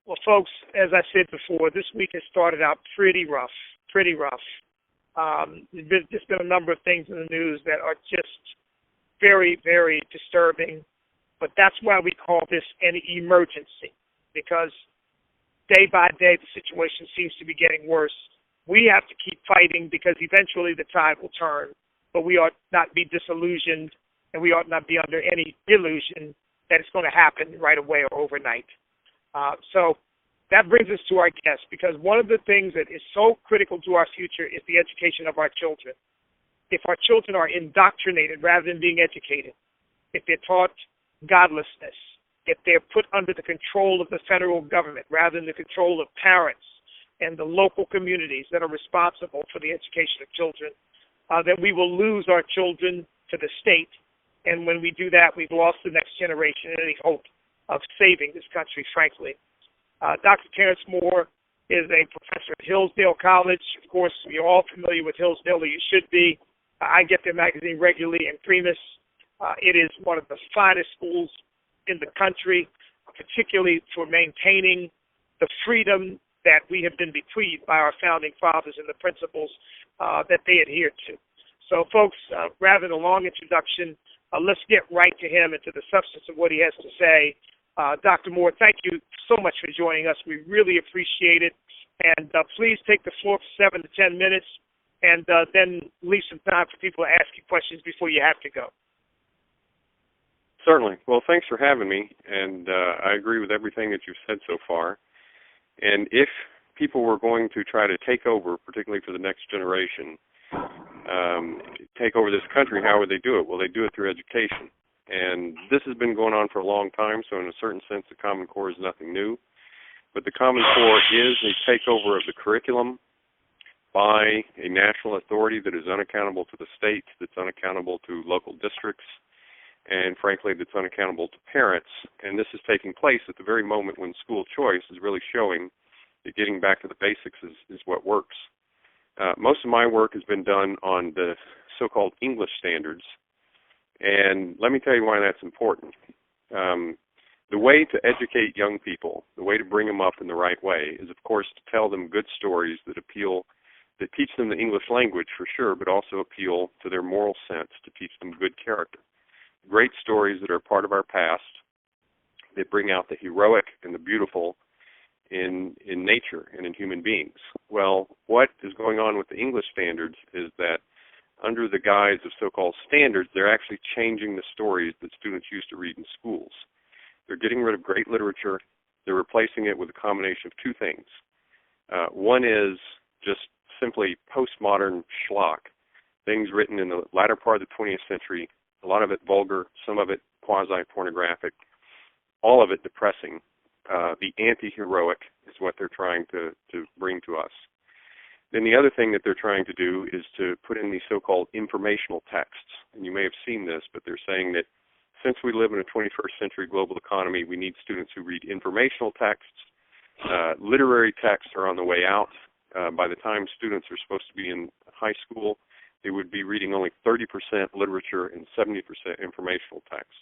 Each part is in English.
Well, folks, as I said before, this week has started out pretty rough, pretty rough. There's been a number of things in the news that are just very, very disturbing. But that's why we call this an emergency, because day by day the situation seems to be getting worse. We have to keep fighting because eventually the tide will turn. But we ought not be disillusioned, and we ought not be under any illusion that it's going to happen right away or overnight. So that brings us to our guest, because one of the things that is so critical to our future is the education of our children. If our children are indoctrinated rather than being educated, if they're taught godlessness, if they're put under the control of the federal government rather than the control of parents and the local communities that are responsible for the education of children, then we will lose our children to the state. And when we do that, we've lost the next generation and any hope of saving this country, frankly. Dr. Terrence Moore is a professor at Hillsdale College. Of course, you're all familiar with Hillsdale, or you should be. I get their magazine regularly in Primus. It is one of the finest schools in the country, particularly for maintaining the freedom that we have been bequeathed by our founding fathers and the principles that they adhered to. So, folks, rather than a long introduction, let's get right to him and to the substance of what he has to say. Dr. Moore, thank you so much for joining us. We really appreciate it. And please take the floor for 7 to 10 minutes, and then leave some time for people to ask you questions before you have to go. Certainly. Well, thanks for having me, and I agree with everything that you've said so far. And if people were going to try to take over, particularly for the next generation, take over this country, how would they do it? Well, they do it through education. And this has been going on for a long time, so in a certain sense, the Common Core is nothing new. But the Common Core is a takeover of the curriculum by a national authority that is unaccountable to the states, that's unaccountable to local districts, and frankly, that's unaccountable to parents. And this is taking place at the very moment when school choice is really showing that getting back to the basics is what works. Most of my work has been done on the so-called English standards, and let me tell you why that's important. The way to educate young people, the way to bring them up in the right way is, of course, to tell them good stories that teach them the English language for sure, but also appeal to their moral sense, to teach them good character. Great stories that are part of our past, that bring out the heroic and the beautiful in nature and in human beings. Well, what is going on with the English standards is that under the guise of so-called standards, they're actually changing the stories that students used to read in schools. They're getting rid of great literature. They're replacing it with a combination of two things. One is just simply postmodern schlock, things written in the latter part of the 20th century, a lot of it vulgar, some of it quasi-pornographic, all of it depressing. The anti-heroic is what they're trying to bring to us. Then the other thing that they're trying to do is to put in these so-called informational texts. And you may have seen this, but they're saying that since we live in a 21st century global economy, we need students who read informational texts. Literary texts are on the way out. By the time students are supposed to be in high school, they would be reading only 30% literature and 70% informational text.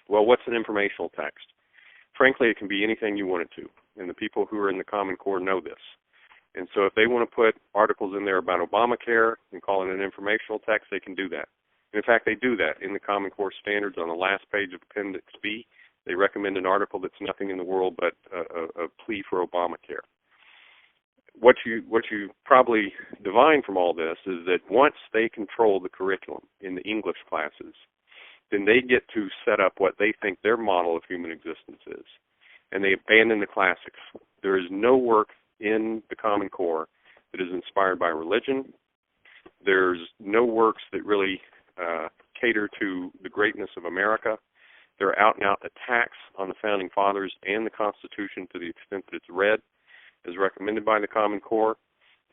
Well, what's an informational text? Frankly, it can be anything you want it to, and the people who are in the Common Core know this. And so if they want to put articles in there about Obamacare and call it an informational text, they can do that. And in fact, they do that in the Common Core standards on the last page of Appendix B. They recommend an article that's nothing in the world but a plea for Obamacare. What you probably divine from all this is that once they control the curriculum in the English classes, then they get to set up what they think their model of human existence is. And they abandon the classics. There is no work in the Common Core that is inspired by religion. There's no works that really cater to the greatness of America. There are out-and-out attacks on the Founding Fathers and the Constitution to the extent that it's read as recommended by the Common Core.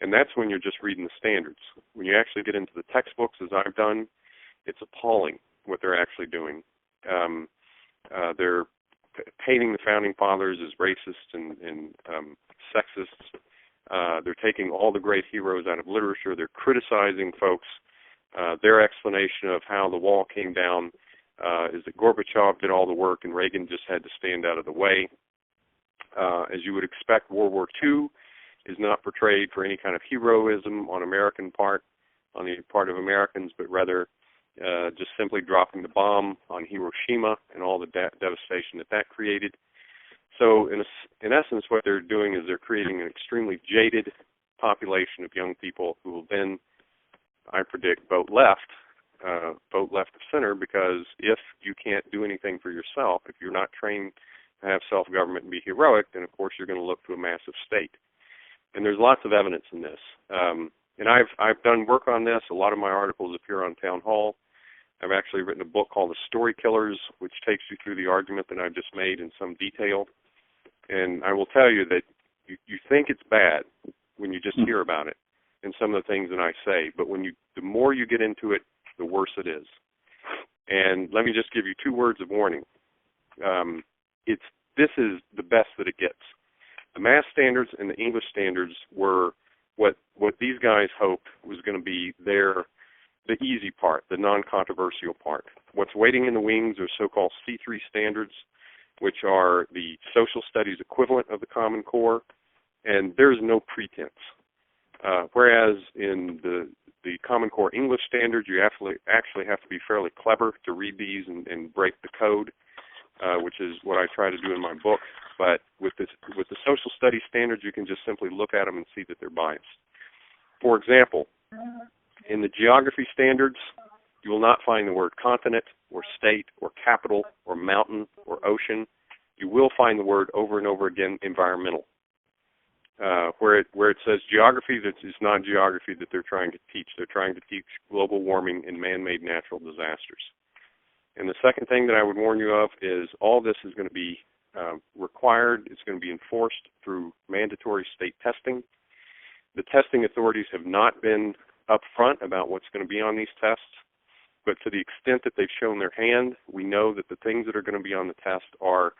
And that's when you're just reading the standards. When you actually get into the textbooks, as I've done, it's appalling what they're actually doing. They're painting the Founding Fathers as racist and sexist. They're taking all the great heroes out of literature. They're criticizing folks. Their explanation of how the wall came down is that Gorbachev did all the work and Reagan just had to stand out of the way. As you would expect, World War II is not portrayed for any kind of heroism on the part of Americans, but rather just simply dropping the bomb on Hiroshima and all the devastation that created. So in essence, what they're doing is they're creating an extremely jaded population of young people who will then, I predict, vote left of center, because if you can't do anything for yourself, if you're not trained to have self-government and be heroic, then of course you're going to look to a massive state. And there's lots of evidence in this. And I've done work on this. A lot of my articles appear on Town Hall. I've actually written a book called The Story Killers, which takes you through the argument that I've just made in some detail. And I will tell you that you think it's bad when you just hear about it and some of the things that I say, but the more you get into it, the worse it is. And let me just give you 2 words of warning. This is the best that it gets. The math standards and the English standards were what these guys hoped was going to be the easy part, the non-controversial part. What's waiting in the wings are so-called C3 standards, which are the social studies equivalent of the Common Core, and there's no pretense. Whereas in the Common Core English standards, you actually have to be fairly clever to read these and break the code, which is what I try to do in my book. But with the social studies standards, you can just simply look at them and see that they're biased. For example, in the geography standards, you will not find the word continent or state or capital or mountain or ocean. You will find the word over and over again, environmental. Where it says geography, that is not geography that they're trying to teach. They're trying to teach global warming and man-made natural disasters. And the second thing that I would warn you of is all this is going to be required. It's going to be enforced through mandatory state testing. The testing authorities have not been upfront about what's going to be on these tests, but to the extent that they've shown their hand, we know that the things that are going to be on the test are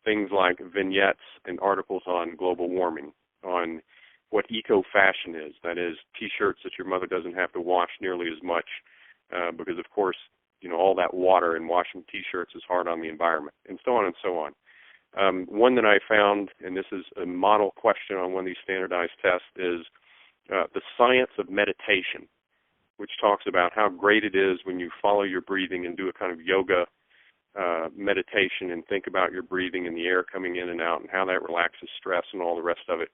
things like vignettes and articles on global warming, on what eco-fashion is, that is, T-shirts that your mother doesn't have to wash nearly as much because, of course, all that water in washing T-shirts is hard on the environment, and so on and so on. One that I found, and this is a model question on one of these standardized tests, is the science of meditation, which talks about how great it is when you follow your breathing and do a kind of yoga meditation and think about your breathing and the air coming in and out and how that relaxes stress and all the rest of it.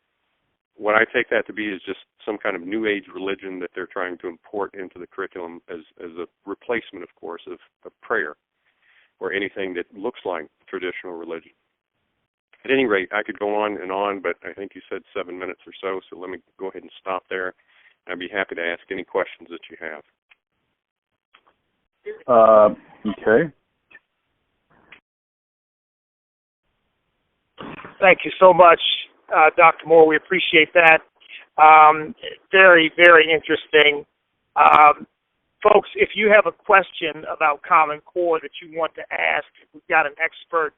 What I take that to be is just some kind of new age religion that they're trying to import into the curriculum as a replacement, of course, of prayer or anything that looks like traditional religion. At any rate, I could go on, but I think you said 7 minutes or so let me go ahead and stop there. I'd be happy to ask any questions that you have. Okay. Thank you so much, Dr. Moore. We appreciate that. Very, very interesting. Folks, if you have a question about Common Core that you want to ask, we've got an expert.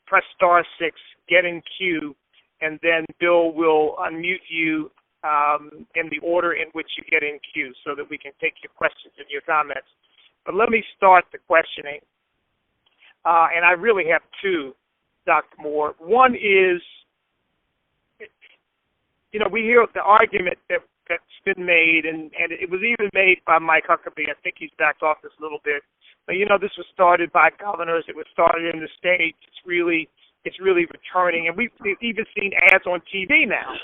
Press *6, get in queue, and then Bill will unmute you in the order in which you get in queue so that we can take your questions and your comments. But let me start the questioning. And I really have 2, Dr. Moore. One is, we hear the argument that's been made, and it was even made by Mike Huckabee. I think he's backed off this a little bit. But, this was started by governors. It was started in the states. It's really returning. And we've even seen ads on TV now.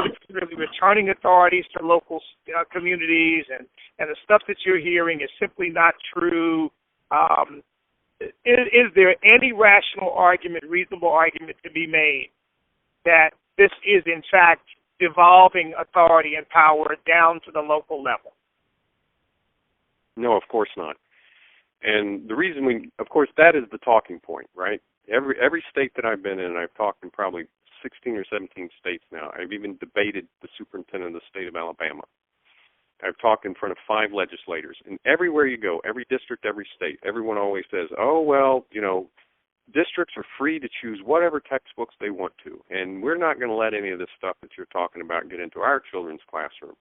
It's really returning authorities to local communities, and the stuff that you're hearing is simply not true. Is there any rational argument, reasonable argument to be made that this is, in fact, devolving authority and power down to the local level? No, of course not. And the reason of course, that is the talking point, right? Every state that I've been in, and I've talked in probably 16 or 17 states now. I've even debated the superintendent of the state of Alabama. I've talked in front of 5 legislators. And everywhere you go, every district, every state, everyone always says, oh, well, districts are free to choose whatever textbooks they want to, and we're not going to let any of this stuff that you're talking about get into our children's classroom.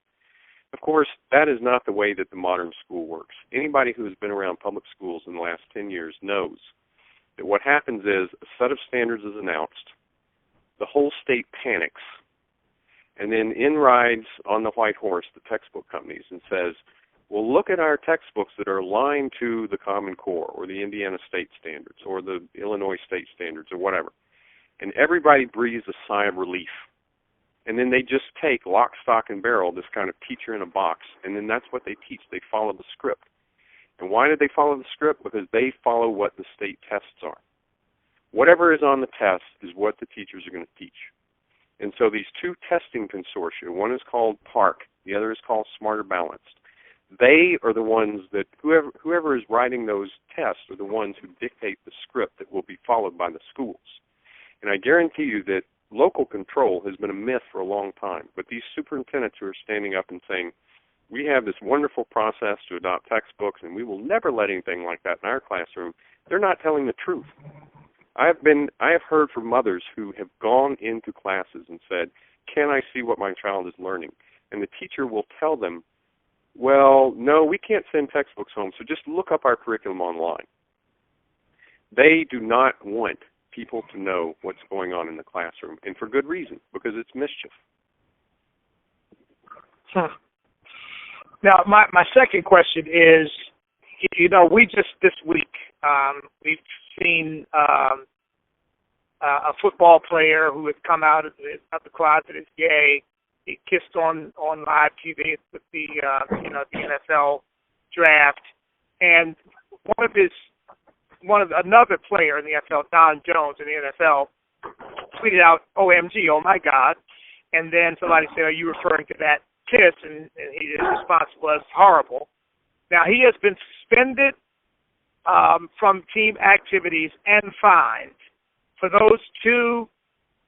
Of course, that is not the way that the modern school works. Anybody who has been around public schools in the last 10 years knows that what happens is a set of standards is announced. the whole state panics. And then in rides on the white horse the textbook companies and says, well, look at our textbooks that are aligned to the Common Core or the Indiana State Standards or the Illinois State Standards or whatever. And everybody breathes a sigh of relief. And then they just take lock, stock, and barrel, this kind of teacher in a box, and then that's what they teach. They follow the script. And why did they follow the script? Because they follow what the state tests are. Whatever is on the test is what the teachers are going to teach. And so these two testing consortia, one is called PARC, the other is called Smarter Balanced. They are the ones that, whoever is writing those tests are the ones who dictate the script that will be followed by the schools. And I guarantee you that local control has been a myth for a long time, but these superintendents who are standing up and saying, we have this wonderful process to adopt textbooks and we will never let anything like that in our classroom, they're not telling the truth. I have heard from mothers who have gone into classes and said, can I see what my child is learning? And the teacher will tell them, well, no, we can't send textbooks home, so just look up our curriculum online. They do not want people to know what's going on in the classroom, and for good reason, because it's mischief. Now, my second question is, we just this week, we've seen a football player who had come out of the closet as gay. He kissed on live TV with the NFL draft, and another player in the NFL, Don Jones in the NFL, tweeted out, "OMG, oh my God," and then somebody said, "Are you referring to that kiss?" And his response was horrible. Now he has been suspended from team activities and fined for those two,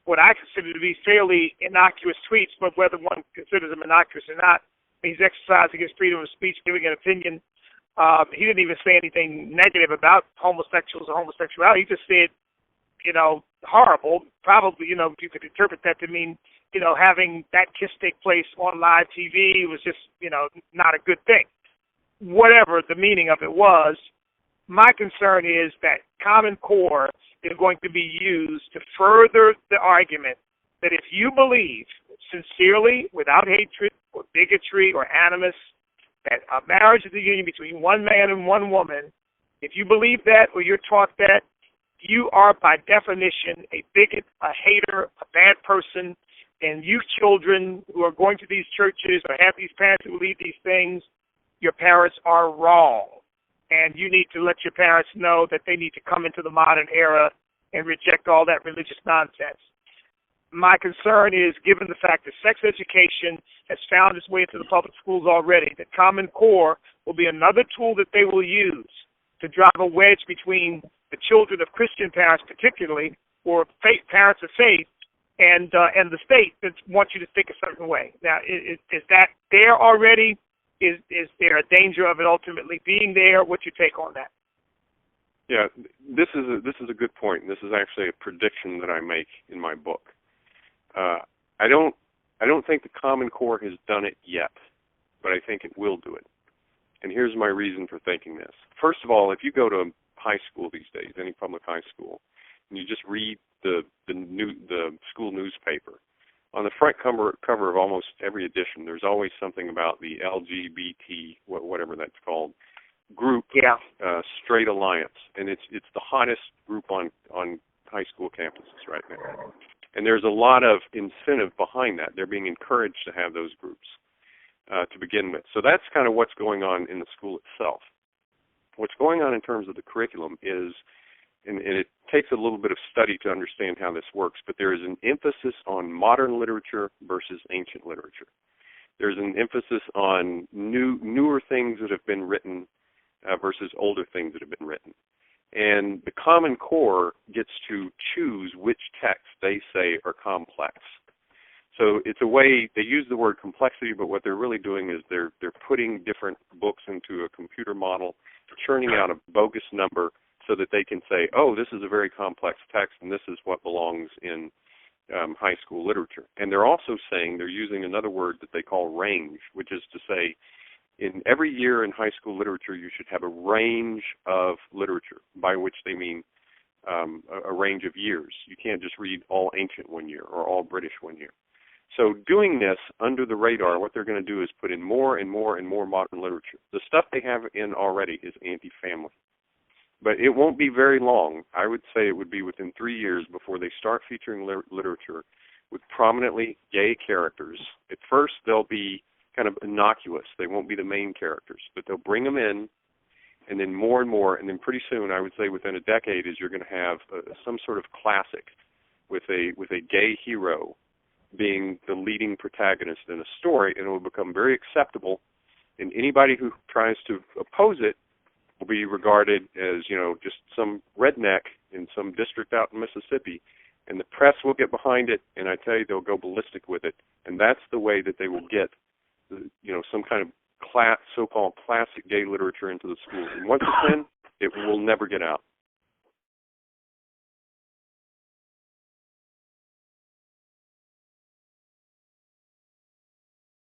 what I consider to be fairly innocuous tweets, but whether one considers them innocuous or not, he's exercising his freedom of speech, giving an opinion. He didn't even say anything negative about homosexuals or homosexuality. He just said, horrible. Probably, you could interpret that to mean, having that kiss take place on live TV was just, not a good thing. Whatever the meaning of it was, my concern is that Common Core is going to be used to further the argument that if you believe sincerely, without hatred or bigotry or animus, that a marriage is a union between one man and one woman, if you believe that or you're taught that, you are by definition a bigot, a hater, a bad person, and you children who are going to these churches or have these parents who believe these things, your parents are wrong. And you need to let your parents know that they need to come into the modern era and reject all that religious nonsense. My concern is, given the fact that sex education has found its way into the public schools already, that Common Core will be another tool that they will use to drive a wedge between the children of Christian parents particularly, or parents of faith, and the state that wants you to think a certain way. Now, is that there already? Is there a danger of it ultimately being there? What's your take on that? Yeah, this is a good point. This is actually a prediction that I make in my book. I don't think the Common Core has done it yet, but I think it will do it. And here's my reason for thinking this. First of all, if you go to high school these days, any public high school, and you just read the school newspaper, on the front cover of almost every edition, there's always something about the LGBT, whatever that's called, group, Straight Alliance, and it's the hottest group on high school campuses right now. And there's a lot of incentive behind that. They're being encouraged to have those groups to begin with. So that's kind of what's going on in the school itself. What's going on in terms of the curriculum is, and it takes a little bit of study to understand how this works, but there is an emphasis on modern literature versus ancient literature. There's an emphasis on newer things that have been written versus older things that have been written. And the Common Core gets to choose which texts they say are complex. So it's a way, they use the word complexity, but what they're really doing is they're putting different books into a computer model, churning out a bogus number so that they can say, oh, this is a very complex text and this is what belongs in high school literature. And they're also saying, they're using another word that they call range, which is to say, in every year in high school literature, you should have a range of literature, by which they mean a range of years. You can't just read all ancient one year or all British one year. So doing this under the radar, what they're going to do is put in more and more and more modern literature. The stuff they have in already is anti-family. But it won't be very long. I would say it would be within 3 years before they start featuring literature with prominently gay characters. At first, they'll be kind of innocuous. They won't be the main characters, but they'll bring them in, and then more and more, and then pretty soon, I would say within a decade, is you're going to have some sort of classic with a gay hero being the leading protagonist in a story, and it will become very acceptable, and anybody who tries to oppose it will be regarded as, just some redneck in some district out in Mississippi, and the press will get behind it, and I tell you, they'll go ballistic with it, and that's the way that they will get, some kind of so-called classic gay literature into the schools. And once it's in, it will never get out.